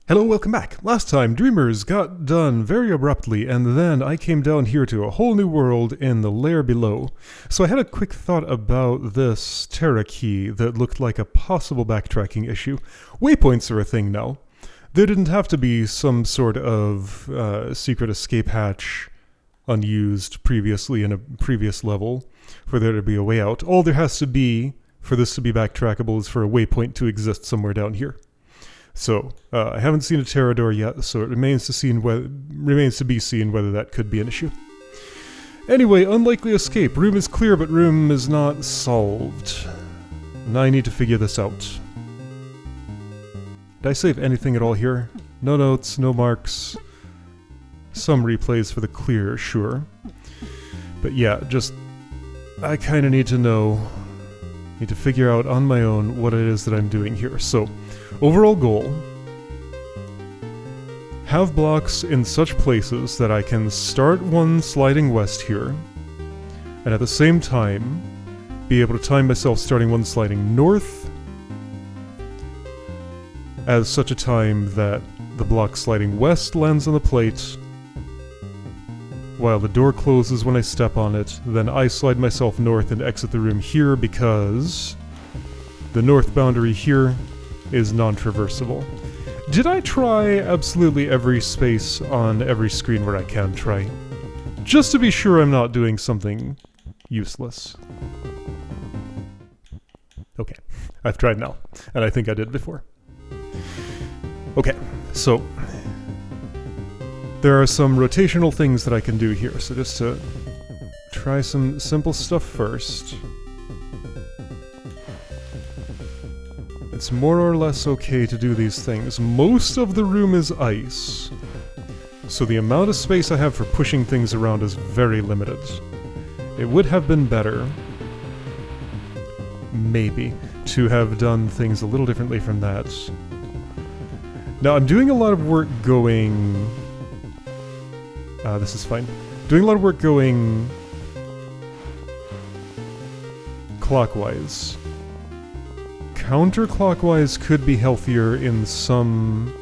Hello, welcome back. Last time, Dreamers got done very abruptly, and then I came down here to a whole new world in the layer below. So I had a quick thought about this Terra key that looked like a possible backtracking issue. Waypoints are a thing now. There didn't have to be some sort of secret escape hatch unused previously in a previous level for there to be a way out. All there has to be for this to be backtrackable is for a waypoint to exist somewhere down here. So, I haven't seen a Terra door yet, so it remains to be seen whether that could be an issue. Anyway, unlikely escape. Room is clear, but room is not solved. Now I need to figure this out. Did I save anything at all here? No notes, no marks. Some replays for the clear, sure. But yeah, I kinda need to know. Need to figure out on my own what it is that I'm doing here. So, overall goal: have blocks in such places that I can start one sliding west here, and at the same time be able to time myself starting one sliding north as such a time that the block sliding west lands on the plate while the door closes when I step on it. Then I slide myself north and exit the room here because the north boundary here is non-traversable. Did I try absolutely every space on every screen where I can try? Just to be sure I'm not doing something useless. Okay, I've tried now, and I think I did before. Okay, so there are some rotational things that I can do here, so just to try some simple stuff first. It's more or less okay to do these things. Most of the room is ice, so the amount of space I have for pushing things around is very limited. It would have been better, maybe, to have done things a little differently from that. Now, I'm doing a lot of work going... this is fine. Doing a lot of work going clockwise. Counterclockwise could be healthier in some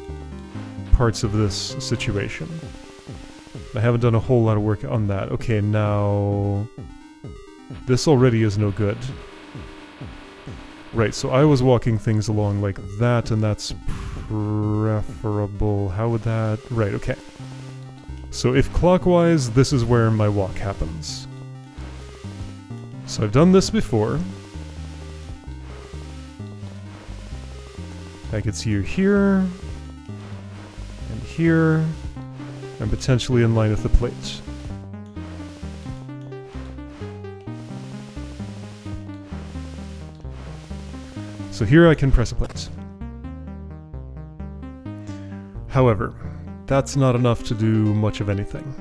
parts of this situation. I haven't done a whole lot of work on that. Okay, now... this already is no good. Right, so I was walking things along like that, and that's preferable. How would that... right, okay. So if clockwise, this is where my walk happens. So I've done this before. I could see you here, and here, and potentially in line with the plate. So here I can press a plate. However, that's not enough to do much of anything.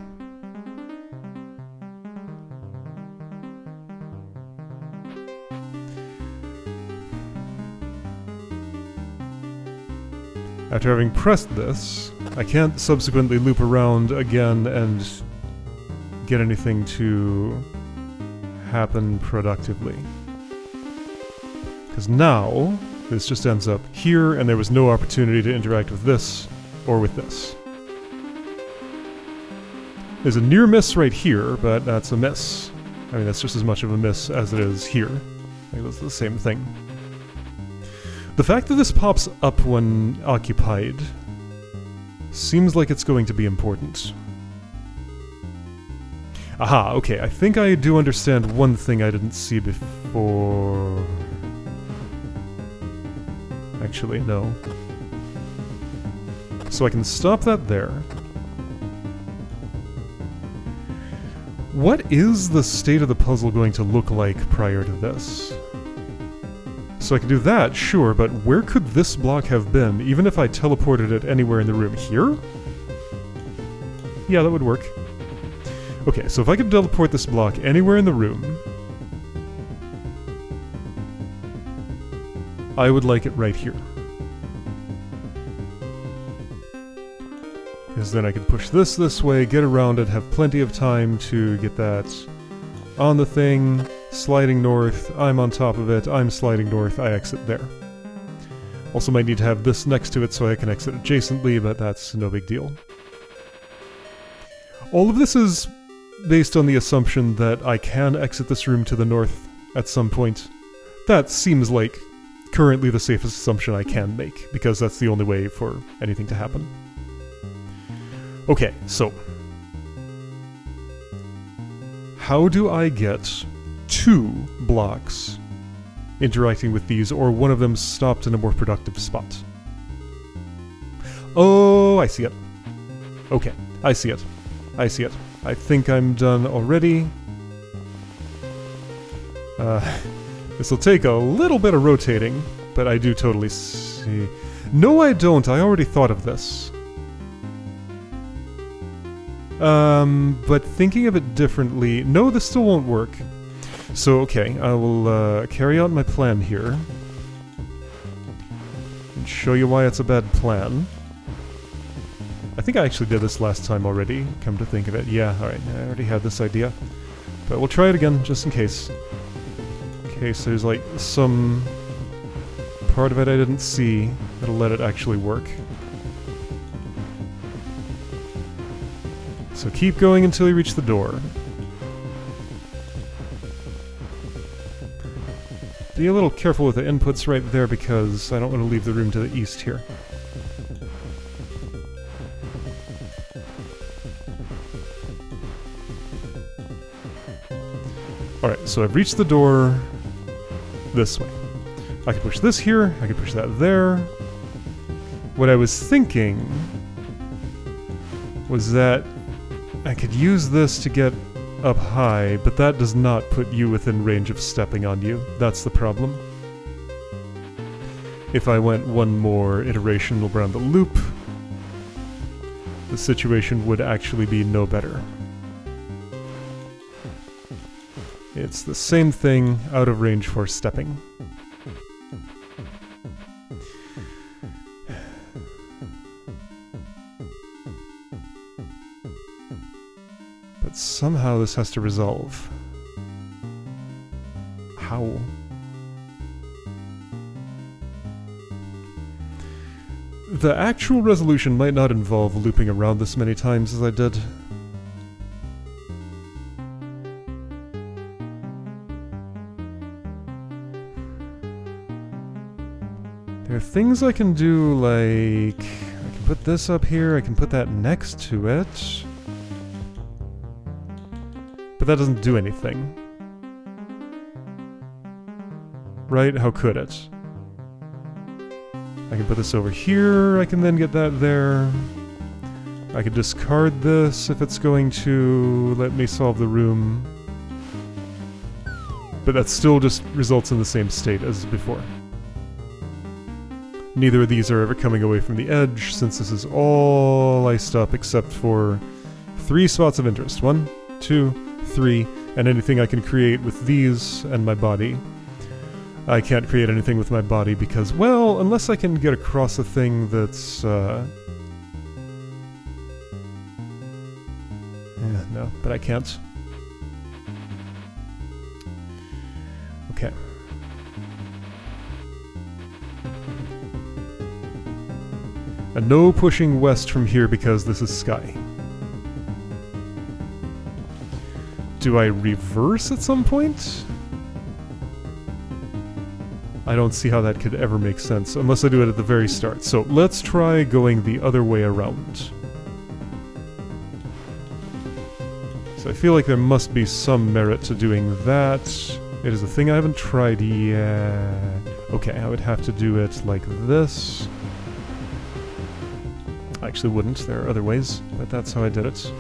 After having pressed this, I can't subsequently loop around again and get anything to happen productively. Because now, this just ends up here, and there was no opportunity to interact with this or with this. There's a near miss right here, but that's a miss. I mean, that's just as much of a miss as it is here. I think that's the same thing. The fact that this pops up when occupied seems like it's going to be important. Aha, okay, I think I do understand one thing I didn't see before... Actually, no. So I can stop that there. What is the state of the puzzle going to look like prior to this? So I can do that, sure, but where could this block have been, even if I teleported it anywhere in the room? Here? Yeah, that would work. Okay, so if I could teleport this block anywhere in the room, I would like it right here. Because then I could push this way, get around it, have plenty of time to get that on the thing, sliding north, I'm on top of it, I'm sliding north, I exit there. Also might need to have this next to it so I can exit adjacently, but that's no big deal. All of this is based on the assumption that I can exit this room to the north at some point. That seems like currently the safest assumption I can make, because that's the only way for anything to happen. Okay, so how do I get 2 blocks interacting with these, or one of them stopped in a more productive spot? Oh, I see it. Okay, I see it. I see it. I think I'm done already. This will take a little bit of rotating, but I do totally see... No, I don't. I already thought of this. But thinking of it differently... No, this still won't work. So, okay, I will carry out my plan here. And show you why it's a bad plan. I think I actually did this last time already, come to think of it. Yeah, alright, I already had this idea. But we'll try it again, just in case. In case there's, like, some part of it I didn't see that'll let it actually work. So keep going until you reach the door. Be a little careful with the inputs right there because I don't want to leave the room to the east here. Alright, so I've reached the door this way. I could push this here, I could push that there. What I was thinking was that I could use this to get up high, but that does not put you within range of stepping on you. That's the problem. If I went one more iteration around the loop, the situation would actually be no better. It's the same thing, out of range for stepping. But somehow this has to resolve. How? The actual resolution might not involve looping around this many times as I did. There are things I can do, like... I can put this up here, I can put that next to it. But that doesn't do anything. Right? How could it? I can put this over here, I can then get that there. I could discard this if it's going to let me solve the room. But that still just results in the same state as before. Neither of these are ever coming away from the edge, since this is all iced up except for 3 spots of interest. 1, 2, 3, and anything I can create with these and my body. I can't create anything with my body because, well, unless I can get across a thing that's, yeah, no, but I can't. Okay. And no pushing west from here because this is sky. Do I reverse at some point? I don't see how that could ever make sense, unless I do it at the very start. So let's try going the other way around. So I feel like there must be some merit to doing that. It is a thing I haven't tried yet. Okay, I would have to do it like this. I actually wouldn't, there are other ways, but that's how I did it.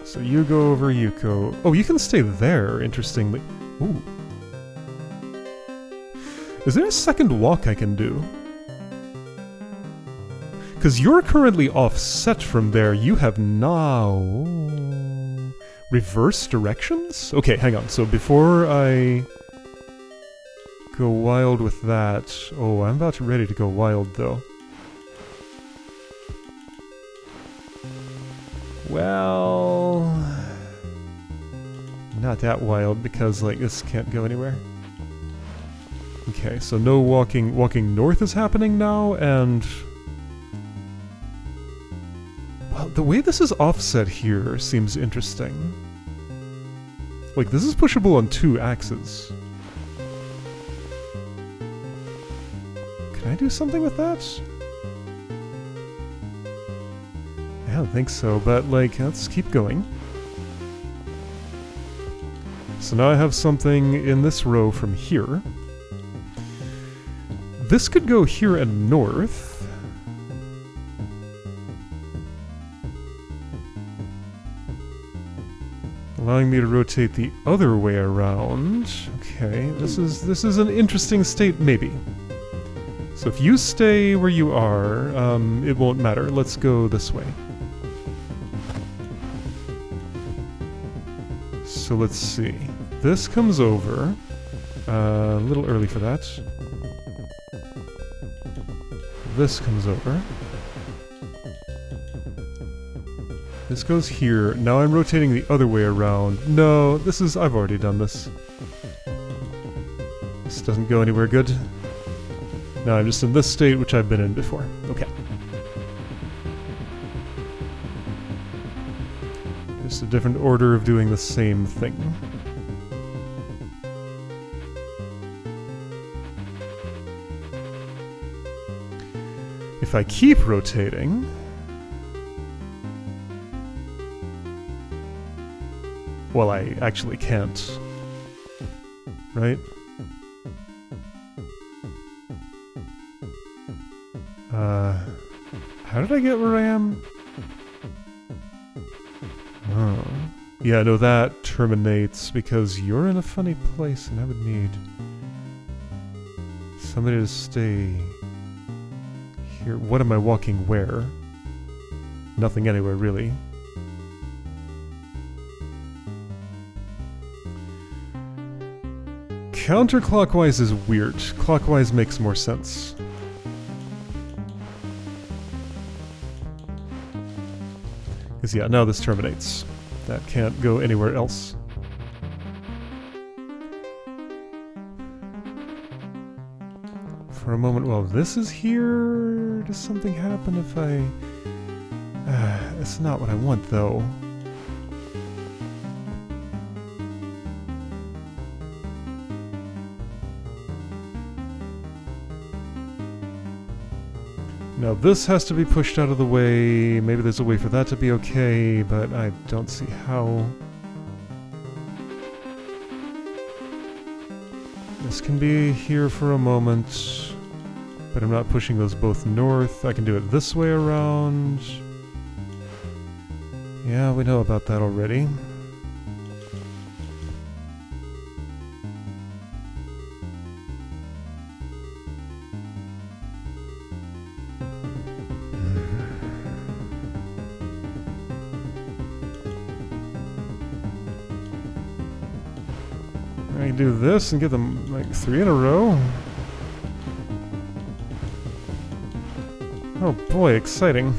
So you go over, you go... Oh, you can stay there, interestingly. Ooh. Is there a second walk I can do? Because you're currently offset from there, you have now... reverse directions? Okay, hang on, so before I go wild with that... Oh, I'm about ready to go wild, though. Well... not that wild, because, like, this can't go anywhere. Okay, so no walking north is happening now, and... Well, the way this is offset here seems interesting. Like, this is pushable on 2 axes. Can I do something with that? I don't think so, but, like, let's keep going. So now I have something in this row from here. This could go here and north. Allowing me to rotate the other way around. Okay, this is an interesting state, maybe. So if you stay where you are, it won't matter. Let's go this way. So let's see. This comes over. A little early for that. This comes over. This goes here. Now I'm rotating the other way around. No, this is... I've already done this. This doesn't go anywhere good. No, I'm just in this state, which I've been in before. Okay. Just a different order of doing the same thing. If I keep rotating... Well, I actually can't. Right? How did I get where I am? Oh. Yeah, no, that terminates because you're in a funny place and I would need somebody to stay here. What am I walking where? Nothing anywhere, really. Counterclockwise is weird. Clockwise makes more sense. Because yeah, now this terminates. That can't go anywhere else. For a moment, while this is here, does something happen if I... That's not what I want, though. Now this has to be pushed out of the way. Maybe there's a way for that to be okay, but I don't see how. This can be here for a moment, but I'm not pushing those both north. I can do it this way around. Yeah, we know about that already. I can do this and get them like 3 in a row. Oh boy, exciting.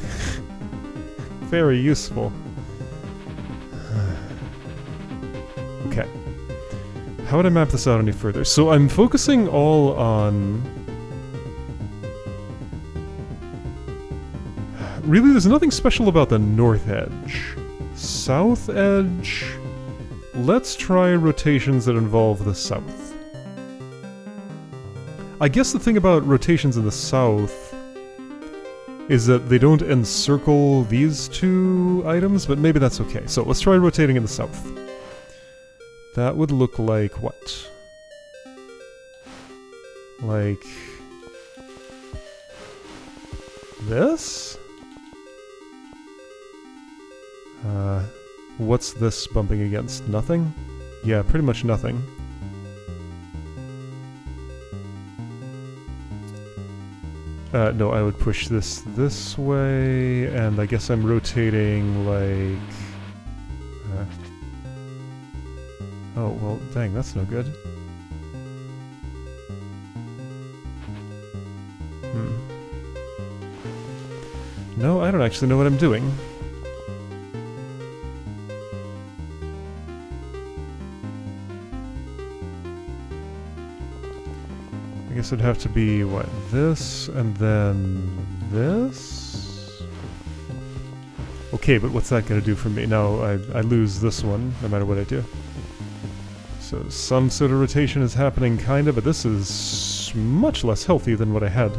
Very useful. Okay. How would I map this out any further? So I'm focusing all on... Really, there's nothing special about the north edge. South edge... Let's try rotations that involve the south. I guess the thing about rotations in the south is that they don't encircle these 2 items, but maybe that's okay. So let's try rotating in the south. That would look like what? Like... this? What's this bumping against? Nothing? Yeah, pretty much nothing. No, I would push this way, and I guess I'm rotating like... Oh, well, dang, that's no good. No, I don't actually know what I'm doing. guess it'd have to be, what, this, and then this? Okay, but what's that gonna do for me? No, I lose this one, no matter what I do. So some sort of rotation is happening, kinda, but this is much less healthy than what I had.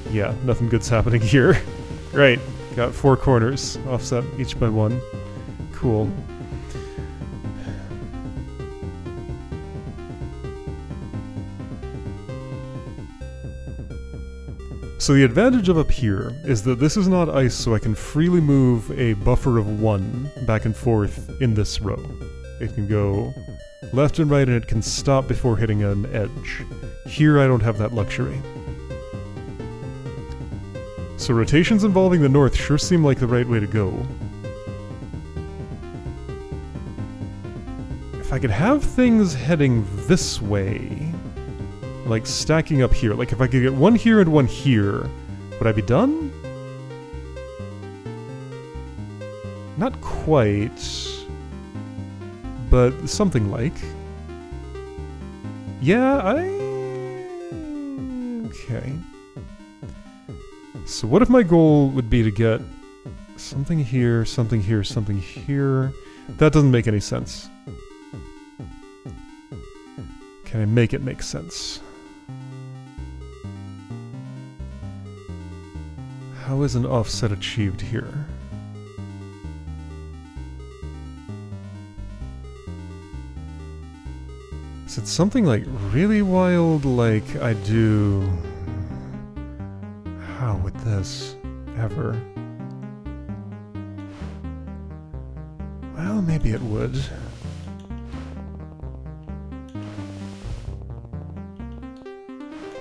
Yeah, nothing good's happening here. Right, got 4 corners, offset each by 1. Cool. So the advantage of up here is that this is not ice, so I can freely move a buffer of 1 back and forth in this row. It can go left and right, and it can stop before hitting an edge. Here I don't have that luxury. So rotations involving the north sure seem like the right way to go. If I could have things heading this way, like stacking up here, like if I could get 1 here and 1 here, would I be done? Not quite, but something like. Yeah, okay. So what if my goal would be to get something here, something here, something here? That doesn't make any sense. Can I make it make sense? How is an offset achieved here? Is it something like really wild, like I do... How would this ever? Well, maybe it would.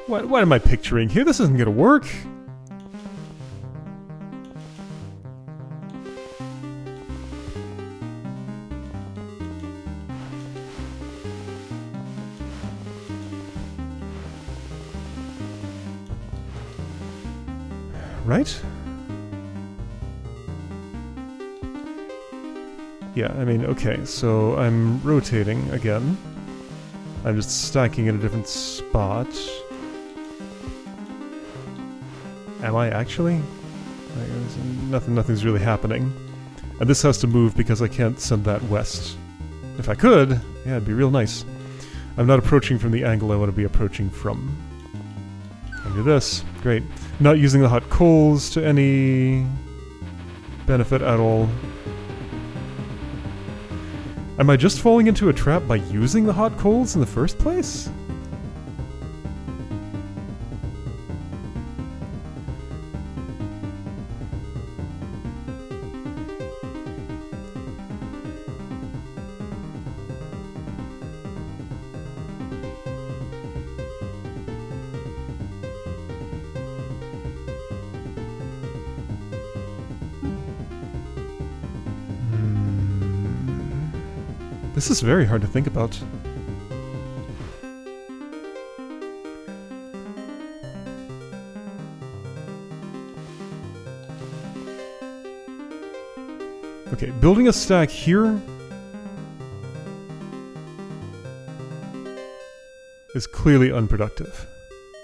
What am I picturing here? This isn't gonna work! Right? Yeah, I mean, okay, so I'm rotating again. I'm just stacking in a different spot. Am I actually? Nothing's really happening. And this has to move because I can't send that west. If I could, yeah, it'd be real nice. I'm not approaching from the angle I want to be approaching from. I do this. Great. Not using the hot coals to any benefit at all. Am I just falling into a trap by using the hot coals in the first place? This is very hard to think about. Okay, building a stack here is clearly unproductive.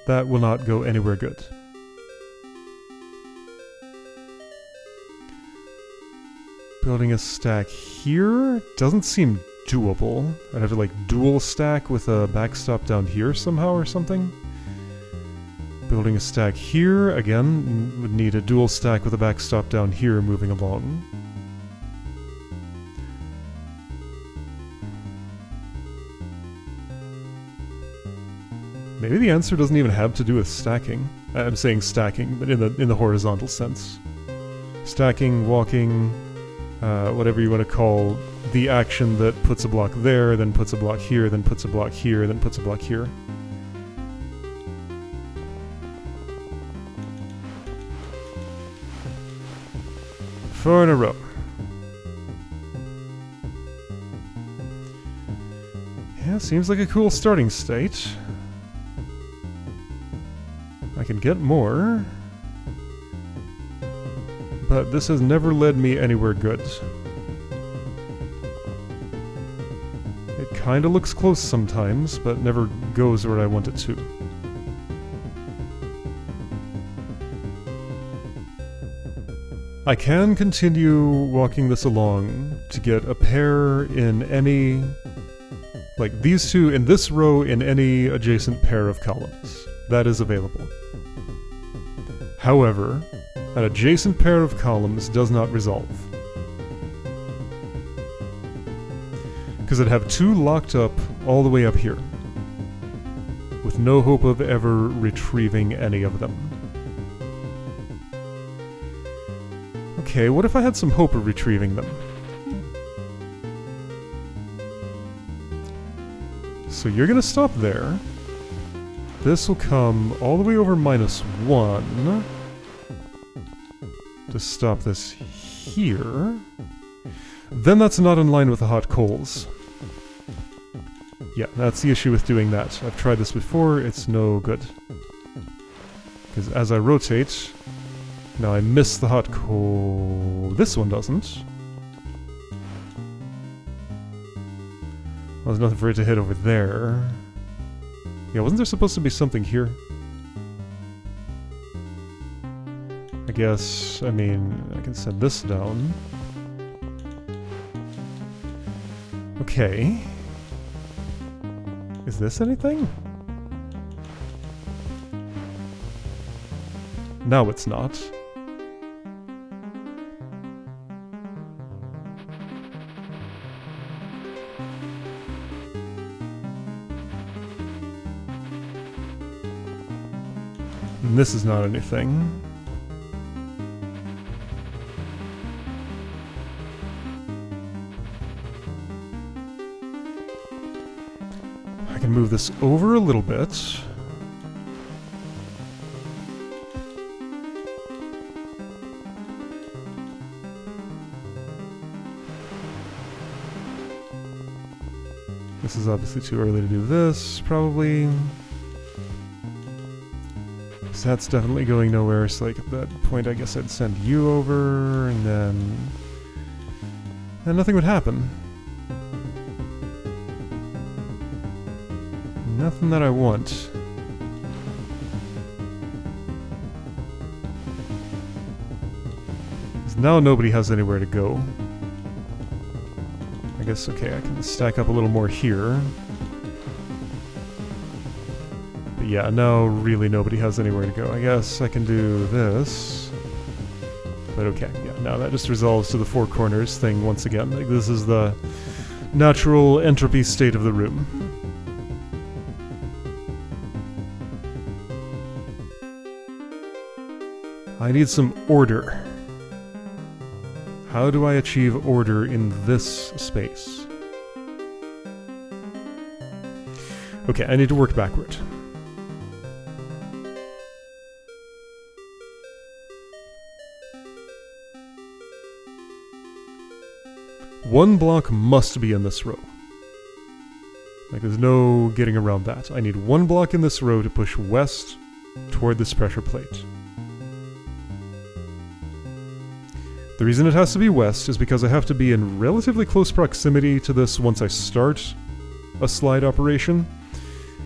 That will not go anywhere good. Building a stack here doesn't seem doable. I'd have to like dual stack with a backstop down here somehow or something. Building a stack here, again, would need a dual stack with a backstop down here moving along. Maybe the answer doesn't even have to do with stacking. I'm saying stacking, but in the horizontal sense. Stacking, walking, whatever you want to call the action that puts a block there, then puts a block here, then puts a block here, then puts a block here. Four in a row. Yeah, seems like a cool starting state. I can get more, but this has never led me anywhere good. It kinda looks close sometimes, but never goes where I want it to. I can continue walking this along to get a pair in any... like these two in this row in any adjacent pair of columns. That is available. However, an adjacent pair of columns does not resolve. Because I'd have two locked up all the way up here, with no hope of ever retrieving any of them. Okay, what if I had some hope of retrieving them? So you're gonna stop there. This will come all the way over -1 to stop this here. Then that's not in line with the hot coals. Yeah, that's the issue with doing that. I've tried this before, it's no good. Because as I rotate, now I miss the hot coal. This one doesn't. Well, there's nothing for it to hit over there. Yeah, wasn't there supposed to be something here? I guess, I mean, I can send this down. Okay. Is this anything? No, it's not. And this is not anything. I can move this over a little bit. This is obviously too early to do this, probably. So that's definitely going nowhere, so like at that point I guess I'd send you over, and then nothing would happen. Nothing that I want. Because now nobody has anywhere to go. I guess, okay, I can stack up a little more here. But yeah, now really nobody has anywhere to go. I guess I can do this. But okay, yeah, now that just resolves to the four corners thing once again. Like, this is the natural entropy state of the room. I need some order. How do I achieve order in this space? Okay, I need to work backward. One block must be in this row. Like, there's no getting around that. I need one block in this row to push west toward this pressure plate. The reason it has to be west is because I have to be in relatively close proximity to this once I start a slide operation.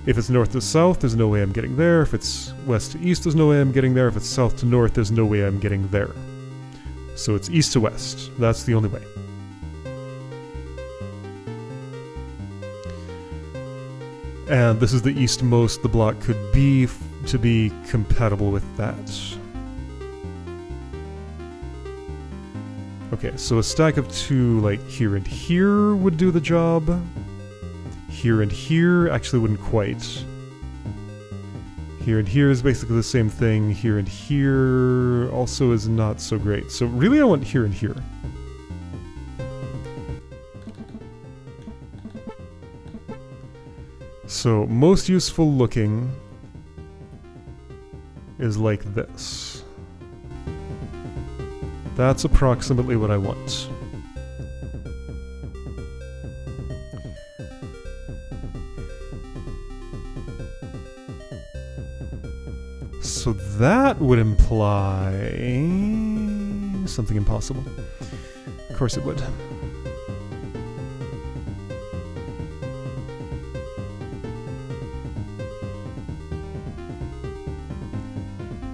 If it's north to south, there's no way I'm getting there. If it's west to east, there's no way I'm getting there. If it's south to north, there's no way I'm getting there. So it's east to west. That's the only way. And this is the eastmost the block could be to be compatible with that. Okay, so a stack of two, like, here and here would do the job. Here and here actually wouldn't quite. Here and here is basically the same thing. Here and here also is not so great. So really I want here and here. So most useful looking is like this. That's approximately what I want. So that would imply something impossible. Of course it would.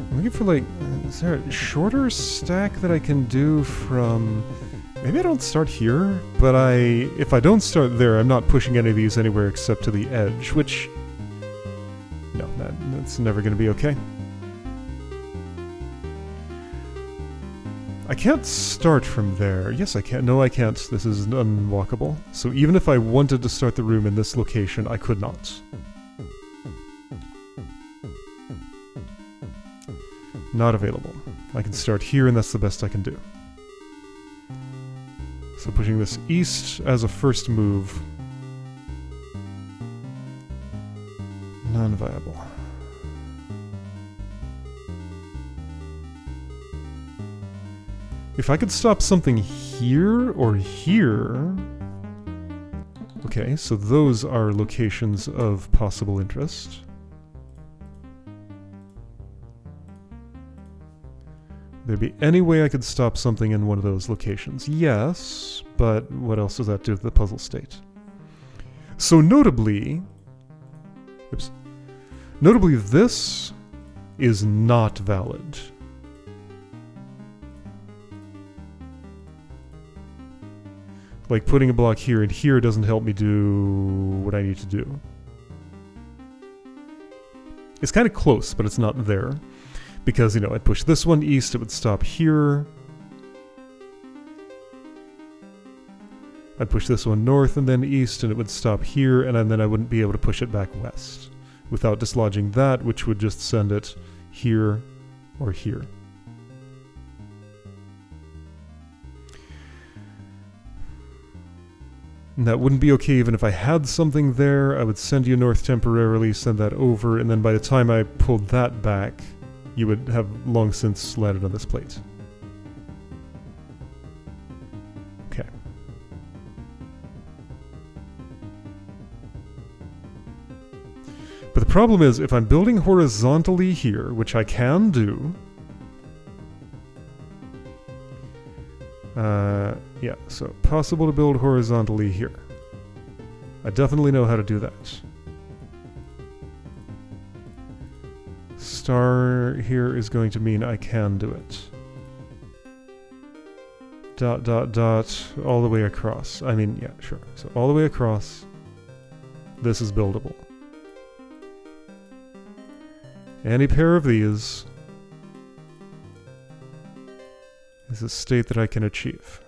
I'm looking for, like, Is there a shorter stack that I can do from... Maybe I don't start here, but if I don't start there, I'm not pushing any of these anywhere except to the edge, which... No, that's never going to be okay. I can't start from there. Yes, I can. No, I can't. This is unwalkable. So even if I wanted to start the room in this location, I could not. Not available. I can start here, and that's the best I can do. So pushing this east as a first move. Non-viable. If I could stop something here or here... Okay, so those are locations of possible interest. There'd be any way I could stop something in one of those locations? Yes, but what else does that do to the puzzle state? So notably... Oops. Notably, this is not valid. Like, putting a block here and here doesn't help me do what I need to do. It's kind of close, but it's not there. Because, you know, I'd push this one east, it would stop here. I'd push this one north and then east, and it would stop here, and then I wouldn't be able to push it back west without dislodging that, which would just send it here or here. And that wouldn't be okay even if I had something there. I would send you north temporarily, send that over, and then by the time I pulled that back, you would have long since landed on this plate. Okay. But the problem is, if I'm building horizontally here, which I can do... yeah, so possible to build horizontally here. I definitely know how to do that. Star here is going to mean I can do it. Dot, dot, dot, all the way across. I mean, yeah, sure. So all the way across, this is buildable. Any pair of these is a state that I can achieve.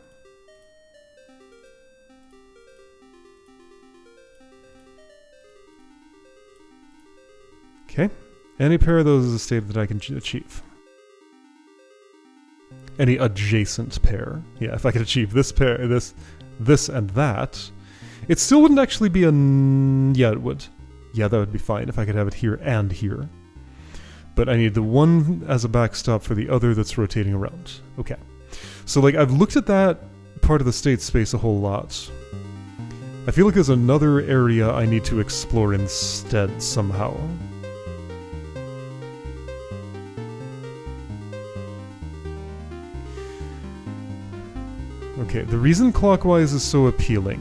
Okay. Any pair of those is a state that I can achieve. Any adjacent pair. Yeah, if I could achieve this pair, this and that, it still wouldn't actually be a... Yeah, it would. Yeah, that would be fine if I could have it here and here. But I need the one as a backstop for the other that's rotating around. Okay. So, like, I've looked at that part of the state space a whole lot. I feel like there's another area I need to explore instead somehow. Okay, the reason clockwise is so appealing...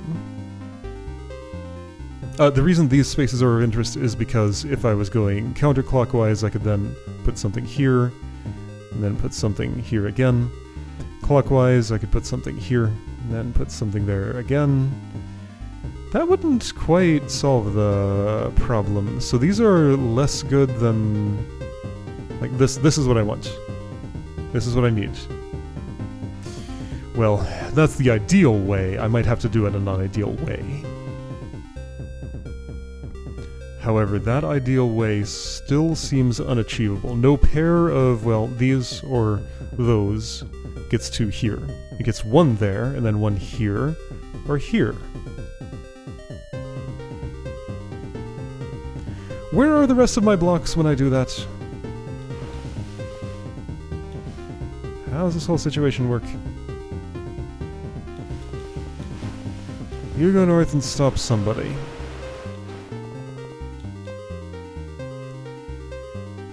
the reason these spaces are of interest is because if I was going counterclockwise, I could then put something here, and then put something here again. Clockwise, I could put something here, and then put something there again. That wouldn't quite solve the problem. So these are less good than... Like, this is what I want. This is what I need. Well, that's the ideal way. I might have to do it in an ideal way. However, that ideal way still seems unachievable. No pair of, well, these or those gets two here. It gets one there, and then one here, or here. Where are the rest of my blocks when I do that? How does this whole situation work? You go north and stop somebody.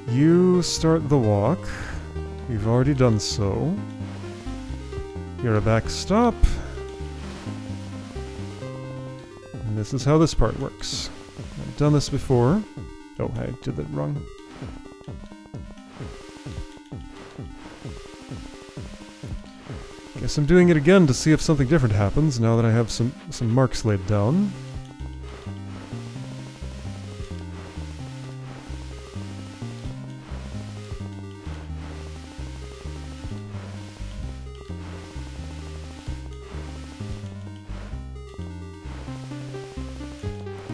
You start the walk. You've already done so. You're a backstop. And this is how this part works. I've done this before. Oh, I did that wrong. Guess I'm doing it again to see if something different happens now that I have some marks laid down.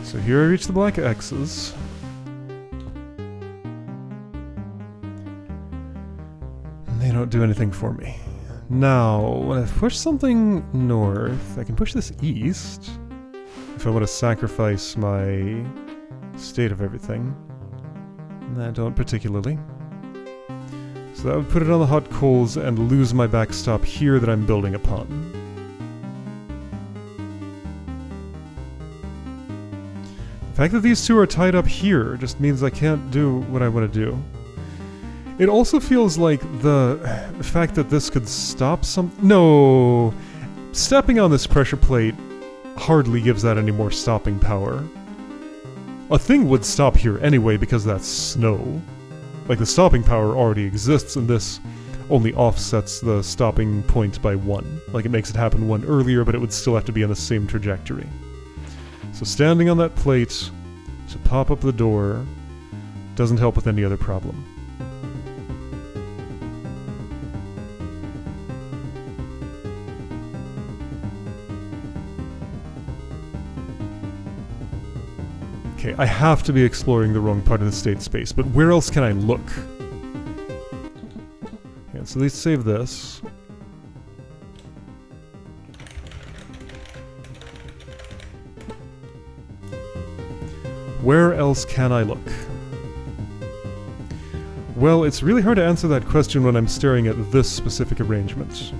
So here I reach the black X's. And they don't do anything for me. Now, when I push something north, I can push this east if I want to sacrifice my state of everything. And I don't particularly. So that would put it on the hot coals and lose my backstop here that I'm building upon. The fact that these two are tied up here just means I can't do what I want to do. It also feels like the fact that this could stop some... No! Stepping on this pressure plate hardly gives that any more stopping power. A thing would stop here anyway because that's snow. Like, the stopping power already exists, and this only offsets the stopping point by 1. Like, it makes it happen 1 earlier, but it would still have to be on the same trajectory. So standing on that plate to pop up the door doesn't help with any other problem. Okay, I have to be exploring the wrong part of the state space, but where else can I look? Okay, so let's save this. Where else can I look? Well, it's really hard to answer that question when I'm staring at this specific arrangement.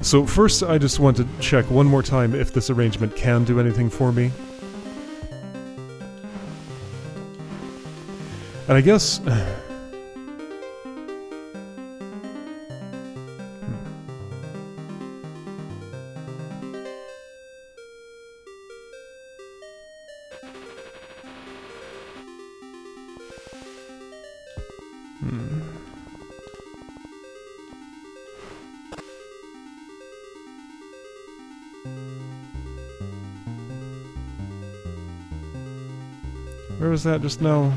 So first, I just want to check one more time if this arrangement can do anything for me. And I guess... Where was that just now?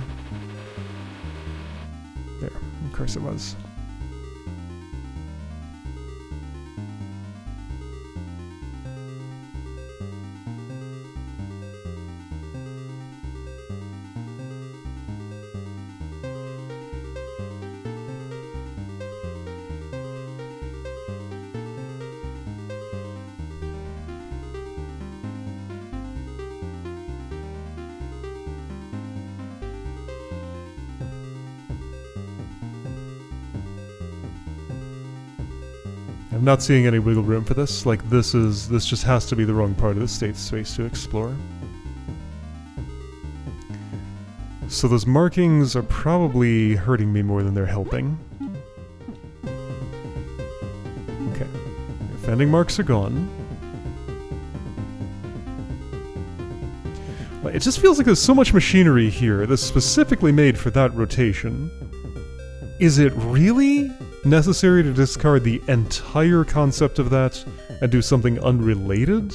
There, of course it was. I'm not seeing any wiggle room for this. Like, this just has to be the wrong part of the state space to explore. So those markings are probably hurting me more than they're helping. Okay. Offending marks are gone. It just feels like there's so much machinery here that's specifically made for that rotation. Is it really necessary to discard the entire concept of that and do something unrelated?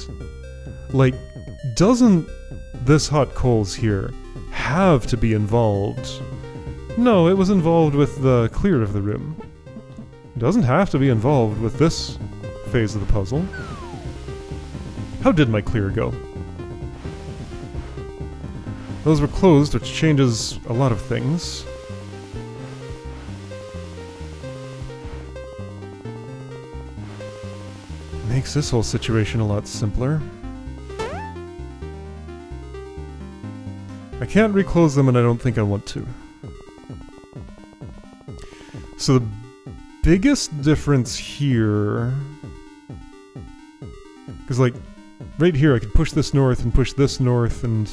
Like, doesn't this hot coals here have to be involved? No, it was involved with the clear of the room. It doesn't have to be involved with this phase of the puzzle. How did my clear go? Those were closed, which changes a lot of things. Makes this whole situation a lot simpler. I can't reclose them and I don't think I want to. So the biggest difference here... Because like, right here I could push this north and push this north and...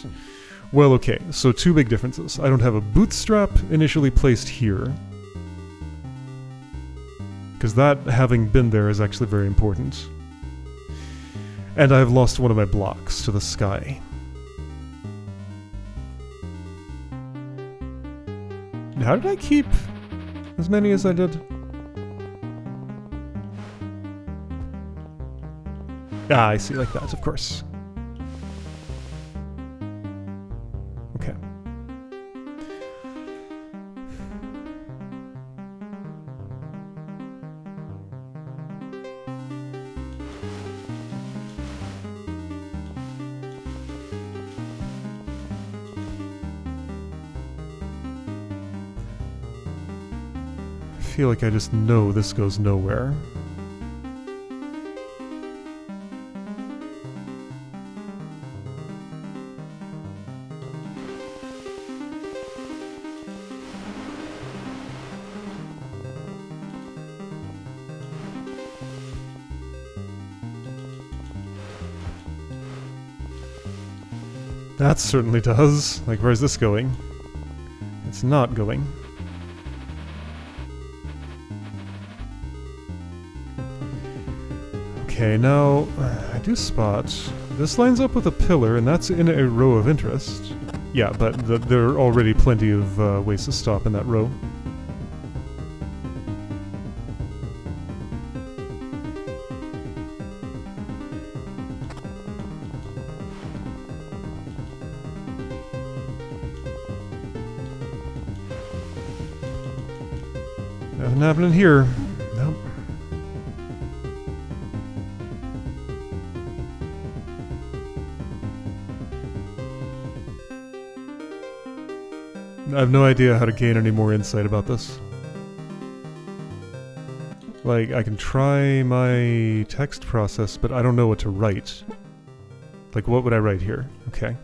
Well, okay, so two big differences. I don't have a bootstrap initially placed here. Because that, having been there, is actually very important. And I've lost one of my blocks to the sky. How did I keep as many as I did? Ah, I see, like that, of course. Okay. I feel like I just know this goes nowhere. That certainly does. Like, where's this going? It's not going. Okay, now, I do spot... This lines up with a pillar, and that's in a row of interest. Yeah, but there are already plenty of ways to stop in that row. Nothing happening here. Nope. I have no idea how to gain any more insight about this. Like, I can try my text process, but I don't know what to write. Like, what would I write here? Okay.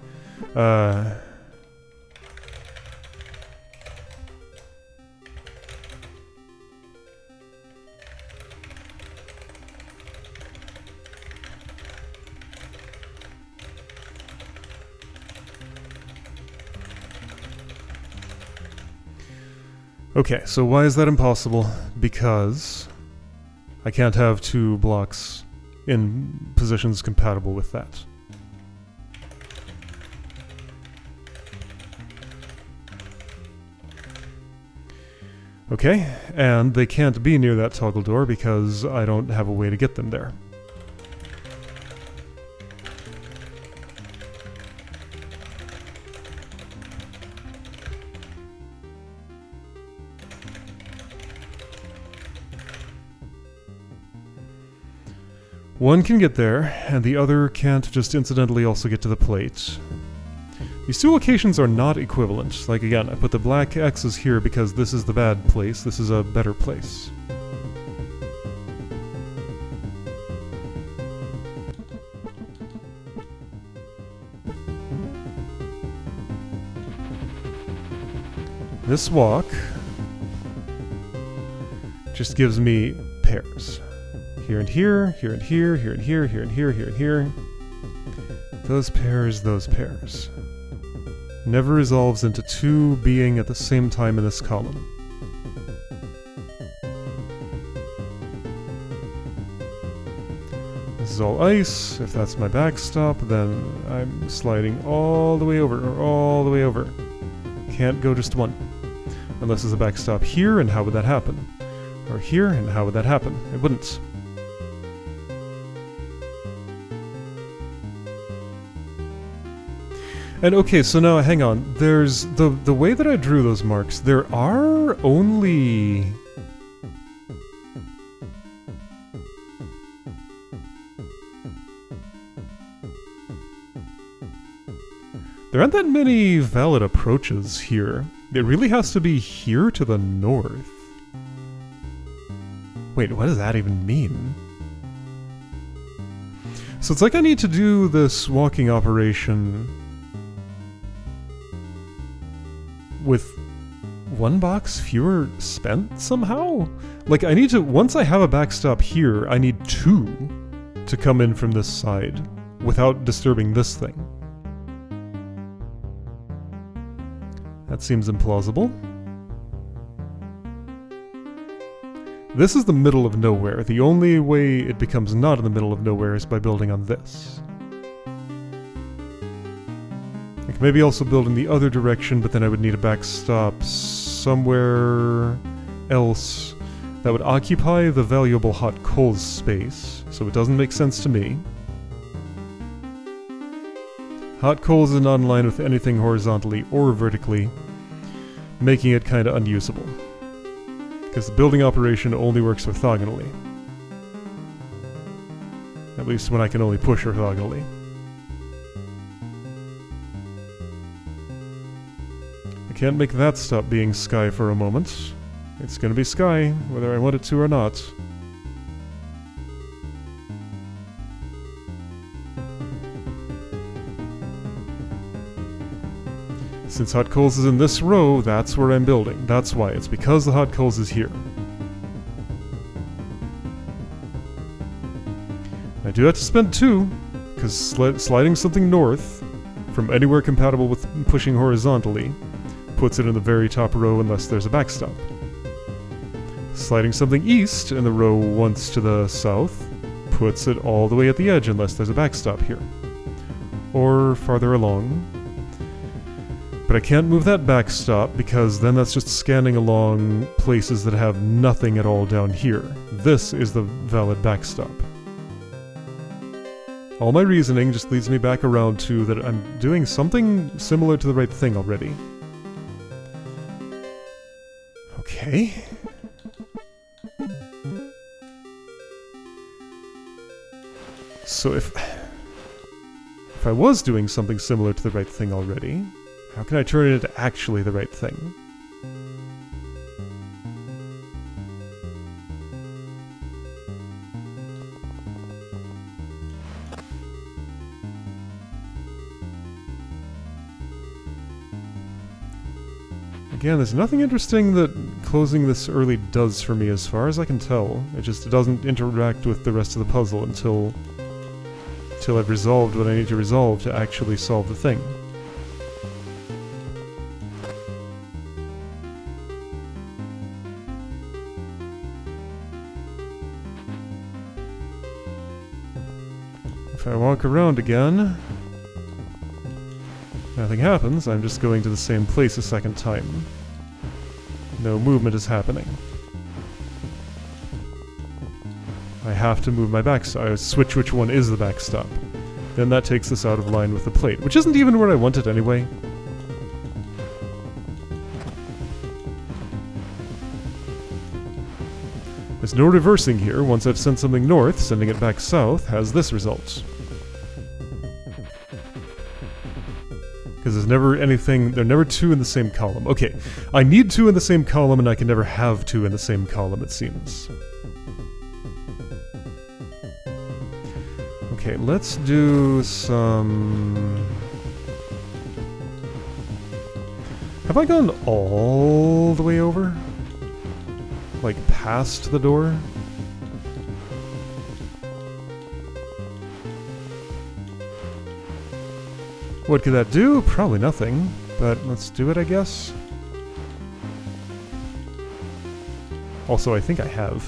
Okay, so why is that impossible? Because I can't have two blocks in positions compatible with that. Okay, and they can't be near that toggle door because I don't have a way to get them there. One can get there, and the other can't just incidentally also get to the plate. These two locations are not equivalent. Like, again, I put the black X's here because this is the bad place, this is a better place. This walk just gives me pairs. Here and here, here and here, here and here, here and here, here and here. Those pairs, those pairs. Never resolves into two being at the same time in this column. This is all ice. If that's my backstop, then I'm sliding all the way over, or all the way over. Can't go just one. Unless there's a backstop here, and how would that happen? Or here, and how would that happen? It wouldn't. And okay, so now hang on. There's the way that I drew those marks, there are only... There aren't that many valid approaches here. It really has to be here to the north. Wait, what does that even mean? So it's like I need to do this walking operation with one box fewer spent somehow? Like, I need to, once I have a backstop here, I need two to come in from this side without disturbing this thing. That seems implausible. This is the middle of nowhere. The only way it becomes not in the middle of nowhere is by building on this. I could maybe also build in the other direction, but then I would need a backstop somewhere else that would occupy the valuable hot coals space, so it doesn't make sense to me. Hot coals is not in line with anything horizontally or vertically, making it kind of unusable. Because the building operation only works orthogonally. At least when I can only push orthogonally. I can't make that stop being sky for a moment. It's gonna be sky, whether I want it to or not. Since hot coals is in this row, that's where I'm building. That's why. It's because the hot coals is here. I do have to spend 2, because sliding something north from anywhere compatible with pushing horizontally puts it in the very top row unless there's a backstop. Sliding something east in the row once to the south puts it all the way at the edge unless there's a backstop here. Or farther along. But I can't move that backstop because then that's just scanning along places that have nothing at all down here. This is the valid backstop. All my reasoning just leads me back around to that I'm doing something similar to the right thing already. Okay. So if I was doing something similar to the right thing already, how can I turn it into actually the right thing? Again, there's nothing interesting that closing this early does for me as far as I can tell. It just doesn't interact with the rest of the puzzle until I've resolved what I need to resolve to actually solve the thing. If I walk around again, nothing happens. I'm just going to the same place a second time. No movement is happening. I have to move my backstop. I switch which one is the backstop. Then that takes us out of line with the plate, which isn't even where I want it anyway. There's no reversing here. Once I've sent something north, sending it back south has this result. Because there's never anything, there are never 2 in the same column. Okay, I need 2 in the same column and I can never have 2 in the same column, it seems. Okay, let's do some... Have I gone all the way over? Like past the door? What could that do? Probably nothing, but let's do it, I guess. Also, I think I have.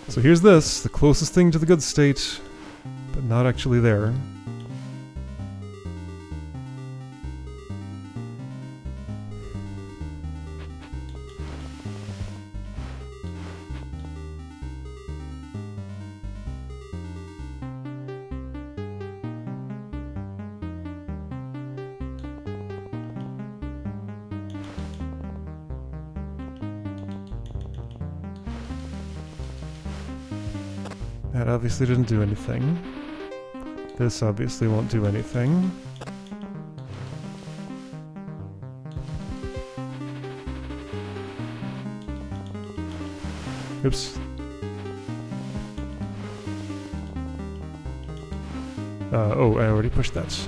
So here's this, the closest thing to the good state, but not actually there. That obviously didn't do anything. This obviously won't do anything. Oops. Oh, I already pushed that.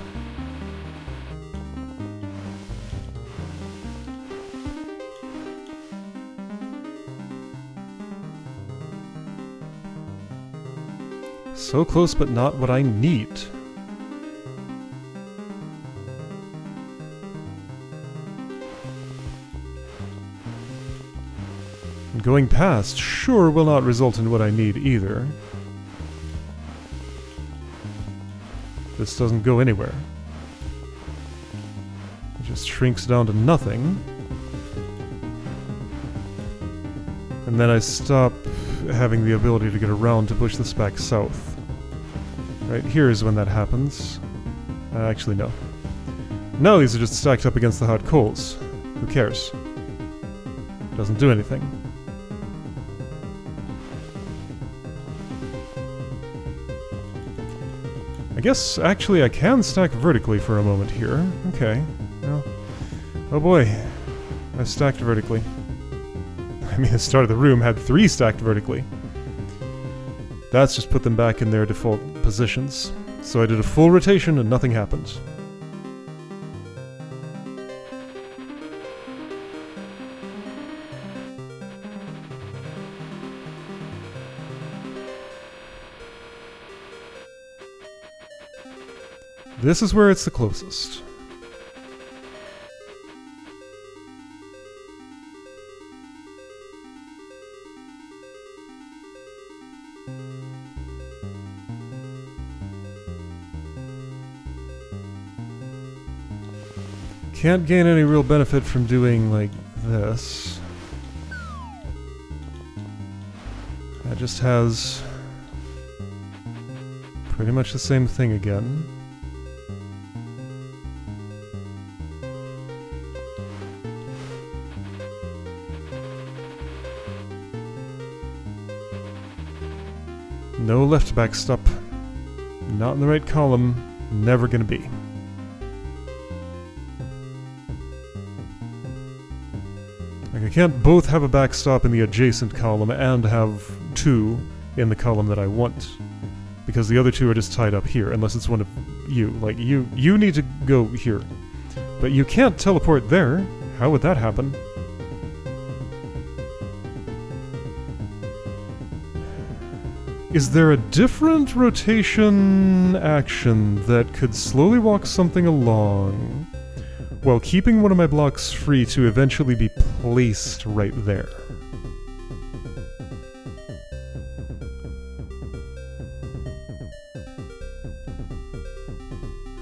So close, but not what I need. And going past sure will not result in what I need either. This doesn't go anywhere. It just shrinks down to nothing. And then I stop having the ability to get around to push this back south. Right here is when that happens. Actually, no. Now these are just stacked up against the hot coals. Who cares? Doesn't do anything. I guess, actually, I can stack vertically for a moment here. Okay. Well, oh boy. I stacked vertically. I mean, the start of the room had 3 stacked vertically. That's just put them back in their default positions. So I did a full rotation and nothing happened. This is where it's the closest. Can't gain any real benefit from doing like this. That just has pretty much the same thing again. No left backstop. Not in the right column. Never gonna be. Like, I can't both have a backstop in the adjacent column and have 2 in the column that I want. Because the other 2 are just tied up here, unless it's one of you. Like, you need to go here. But you can't teleport there. How would that happen? Is there a different rotation action that could slowly walk something along while keeping one of my blocks free to eventually be placed right there?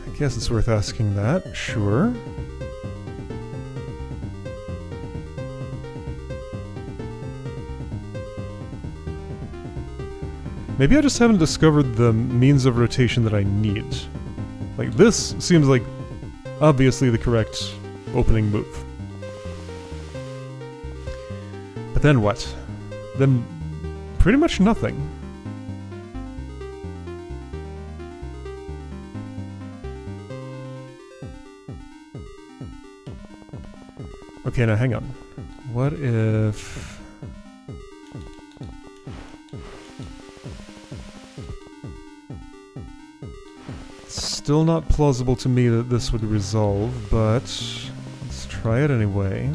I guess it's worth asking that, sure. Maybe I just haven't discovered the means of rotation that I need. Like, this seems like obviously the correct opening move. But then what? Then pretty much nothing. Okay, now hang on. What if... Still not plausible to me that this would resolve, but let's try it anyway.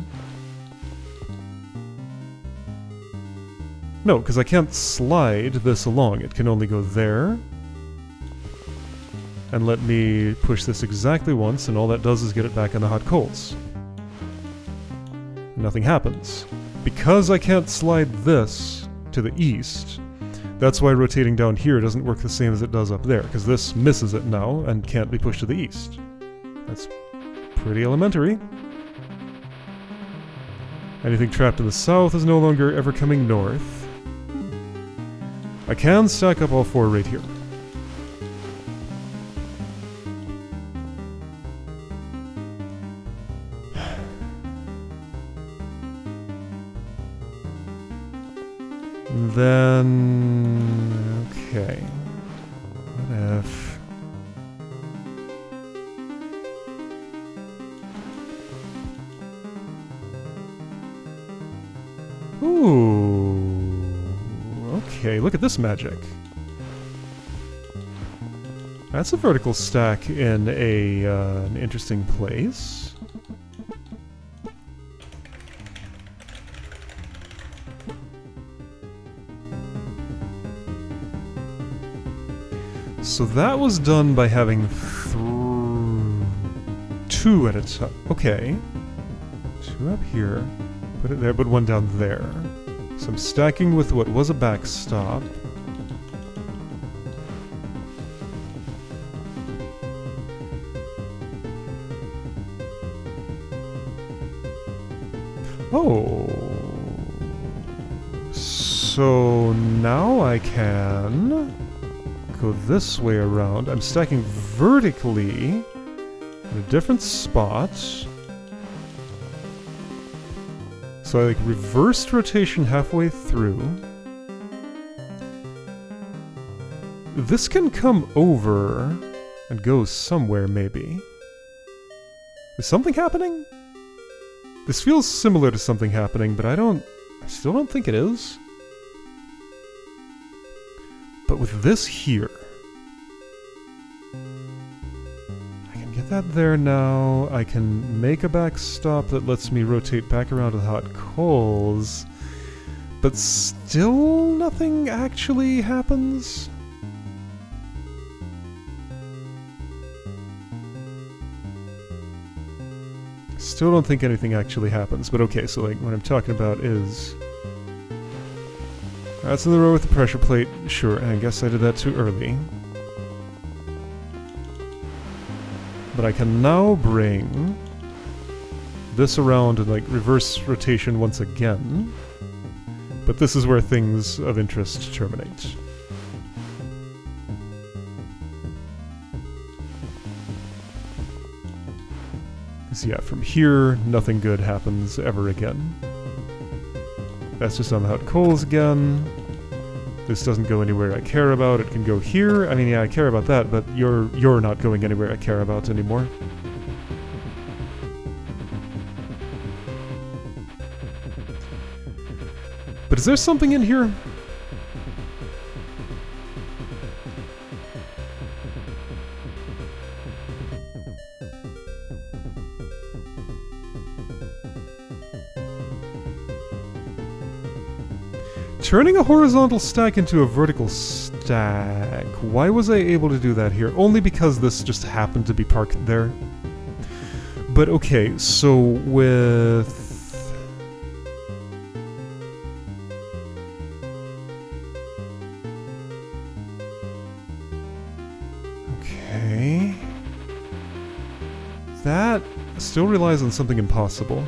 No, because I can't slide this along. It can only go there. And let me push this exactly once, and all that does is get it back on the hot coals. Nothing happens. Because I can't slide this to the east, that's why rotating down here doesn't work the same as it does up there, because this misses it now and can't be pushed to the east. That's pretty elementary. Anything trapped in the south is no longer ever coming north. I can stack up all 4 right here. Then... okay. What if... Ooh... okay, look at this magic. That's a vertical stack in an interesting place. So that was done by having 2 at a time. Okay. 2 up here. Put it there, but 1 down there. So I'm stacking with what was a backstop. Oh. So now I can go this way around. I'm stacking vertically in a different spot. So I like reversed rotation halfway through. This can come over and go somewhere, maybe. Is something happening? This feels similar to something happening, but I still don't think it is. But with this here, I can get that there now. I can make a backstop that lets me rotate back around to the hot coals, but still nothing actually happens. Still don't think anything actually happens, but okay, so like what I'm talking about is... That's in the row with the pressure plate, sure, and I guess I did that too early. But I can now bring this around and like reverse rotation once again. But this is where things of interest terminate. So yeah, from here, nothing good happens ever again. That's just on the hot coals again. This doesn't go anywhere I care about. It can go here. I mean, yeah, I care about that, but you're not going anywhere I care about anymore. But is there something in here? Turning a horizontal stack into a vertical stack. Why was I able to do that here? Only because this just happened to be parked there. But okay, so with... Okay... That still relies on something impossible.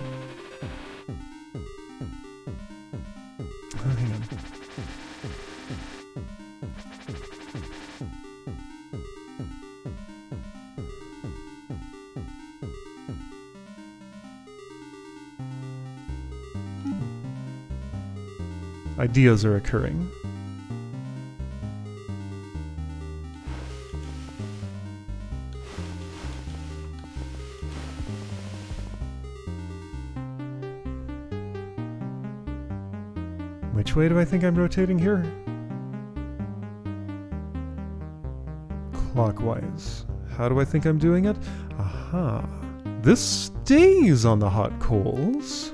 Ideas are occurring. Which way do I think I'm rotating here? Clockwise. How do I think I'm doing it? Aha. This stays on the hot coals.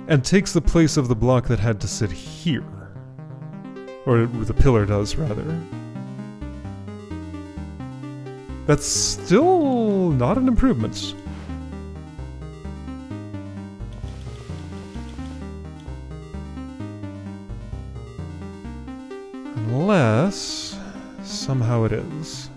And takes the place of the block that had to sit here. Or the pillar does, rather. That's still not an improvement. Unless... somehow it is.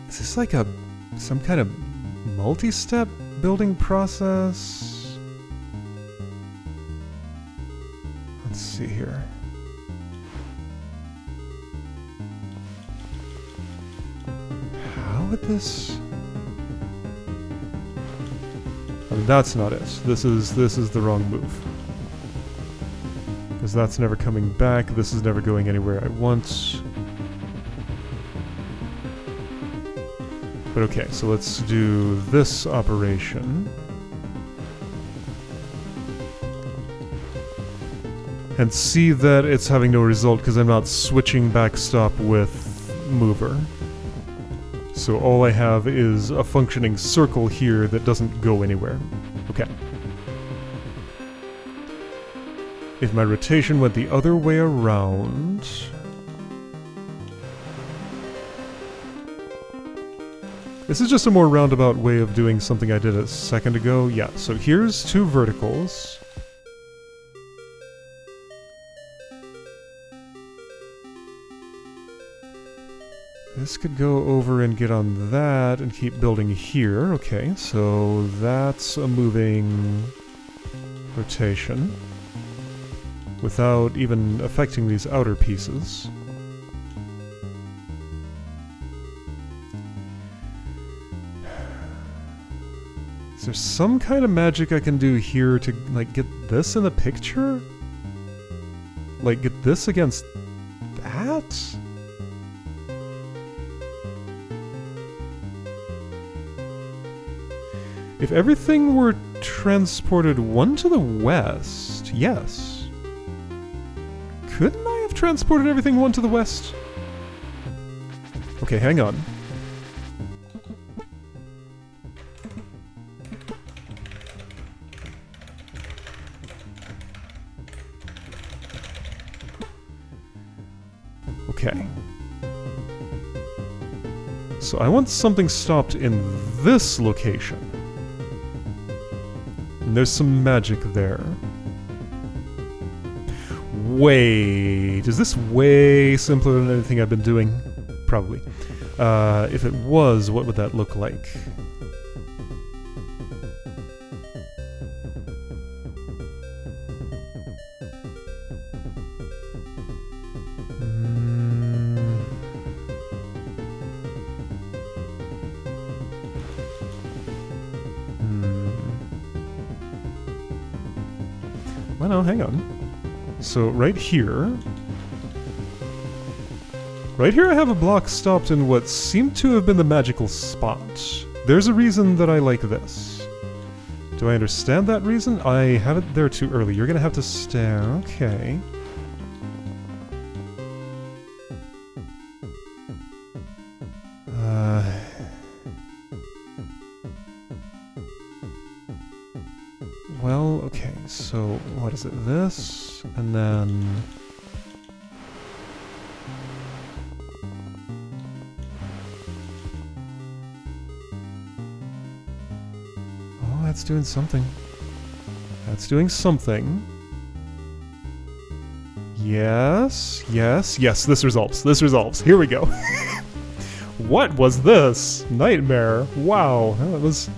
Is this like some kind of multi-step building process? Let's see here. How would this... I mean, that's not it. This is the wrong move. Because that's never coming back. This is never going anywhere I want. But okay, so let's do this operation. And see that it's having no result because I'm not switching backstop with mover. So all I have is a functioning circle here that doesn't go anywhere. Okay. If my rotation went the other way around... This is just a more roundabout way of doing something I did a second ago. Yeah, so here's two verticals. this could go over and get on that and keep building here. Okay, so that's a moving rotation without even affecting these outer pieces. Is there some kind of magic I can do here to, like, get this in the picture? Like, get this against that? If everything were transported one to the west, yes. Couldn't I have transported everything one to the west? Okay, hang on. Okay. So I want something stopped in this location. And there's some magic there. Wait, is this way simpler than anything I've been doing? Probably. If it was, what would that look like? Well, no, hang on. So right here I have a block stopped in what seemed to have been the magical spot. There's a reason that I like this. Do I understand that reason? I had it there too early. You're gonna have to stay. Okay. Well, okay, so what is it? This, and then... Oh, that's doing something. That's doing something. Yes, yes, yes, this resolves. This resolves. Here we go. What was this? Nightmare. Wow, that was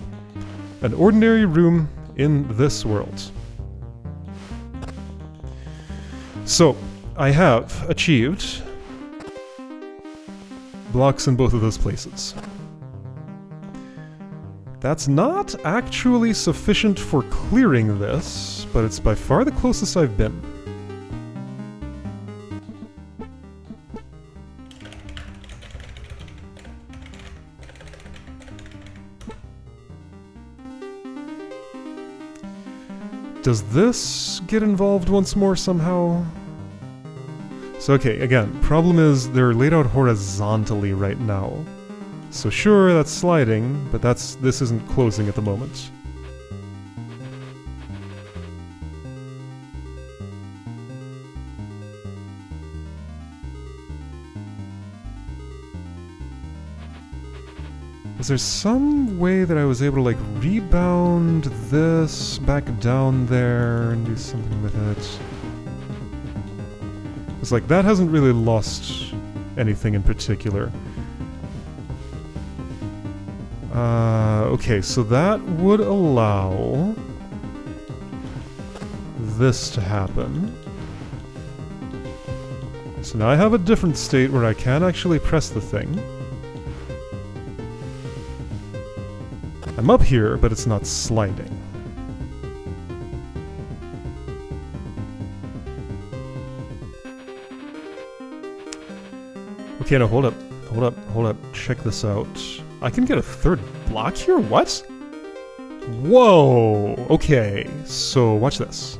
an ordinary room in this world. So, I have achieved blocks in both of those places. That's not actually sufficient for clearing this, but it's by far the closest I've been. Does this get involved once more somehow? So okay, again, problem is they're laid out horizontally right now. So sure, that's sliding, but this isn't closing at the moment. Is there some way that I was able to, like, rebound this back down there and do something with it? It's like, that hasn't really lost anything in particular. Okay, so that would allow this to happen. So now I have a different state where I can actually press the thing. I'm up here, but it's not sliding. Okay, no, hold up. Hold up, hold up. Check this out. I can get a third block here? What? Whoa! Okay, so watch this.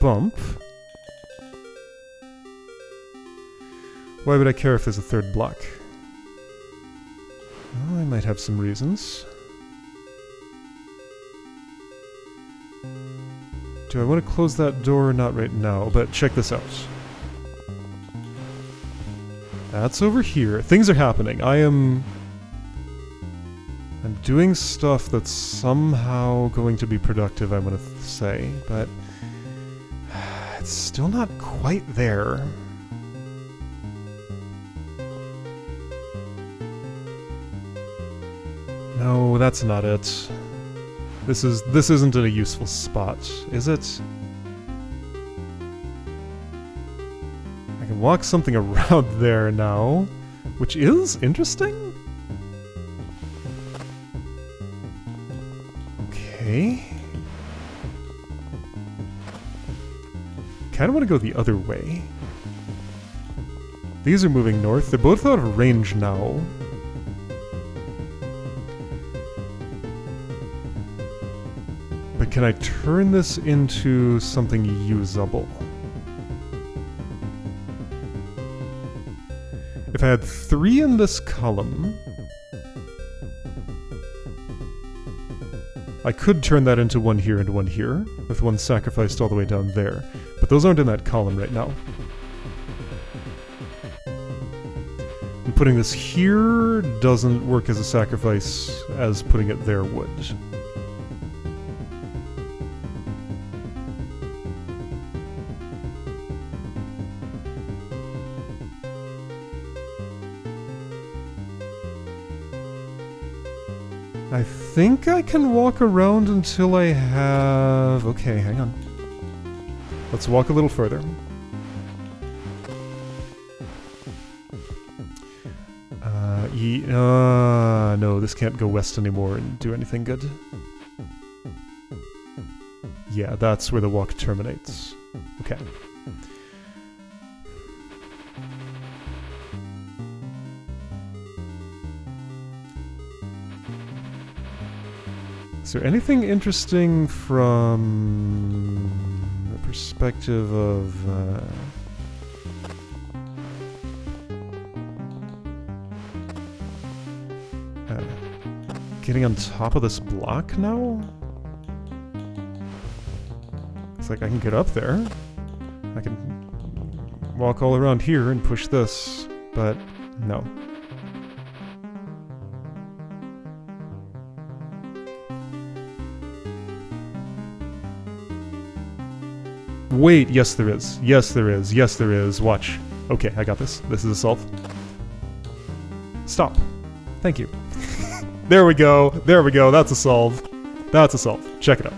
Bump. Why would I care if there's a third block? Well, I might have some reasons. Do I want to close that door? Not right now, but check this out. That's over here. Things are happening. I'm doing stuff that's somehow going to be productive, I'm going to say, but It's still not quite there. No, that's not it. This isn't a useful spot, is it? I can walk something around there now, which is interesting. Okay. Kind of want to go the other way. These are moving north. They're both out of range now. But can I turn this into something usable? If I had 3 in this column, I could turn that into 1 here and 1 here, with 1 sacrificed all the way down there. But those aren't in that column right now. And putting this here doesn't work as a sacrifice as putting it there would. I think I can walk around until I have... Okay, hang on. Let's walk a little further. No, this can't go west anymore and do anything good. Yeah, that's where the walk terminates. Okay. Is there anything interesting from the perspective of... getting on top of this block now? It's like I can get up there. I can walk all around here and push this, but no. Wait, yes there is. Yes there is. Yes there is. Watch. Okay, I got this. This is a solve. Stop. Thank you. There we go. There we go. That's a solve. That's a solve. Check it out.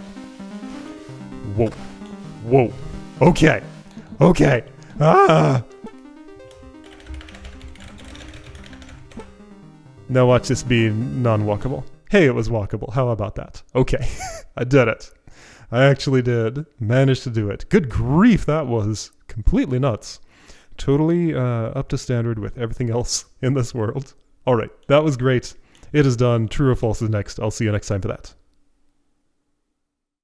Whoa. Whoa. Okay. Okay. Ah! Now watch this be non-walkable. Hey, it was walkable. How about that? Okay. I did it. I actually did. Managed to do it. Good grief, that was completely nuts. Totally up to standard with everything else in this world. Alright, that was great. It is done. True or false is next. I'll see you next time for that.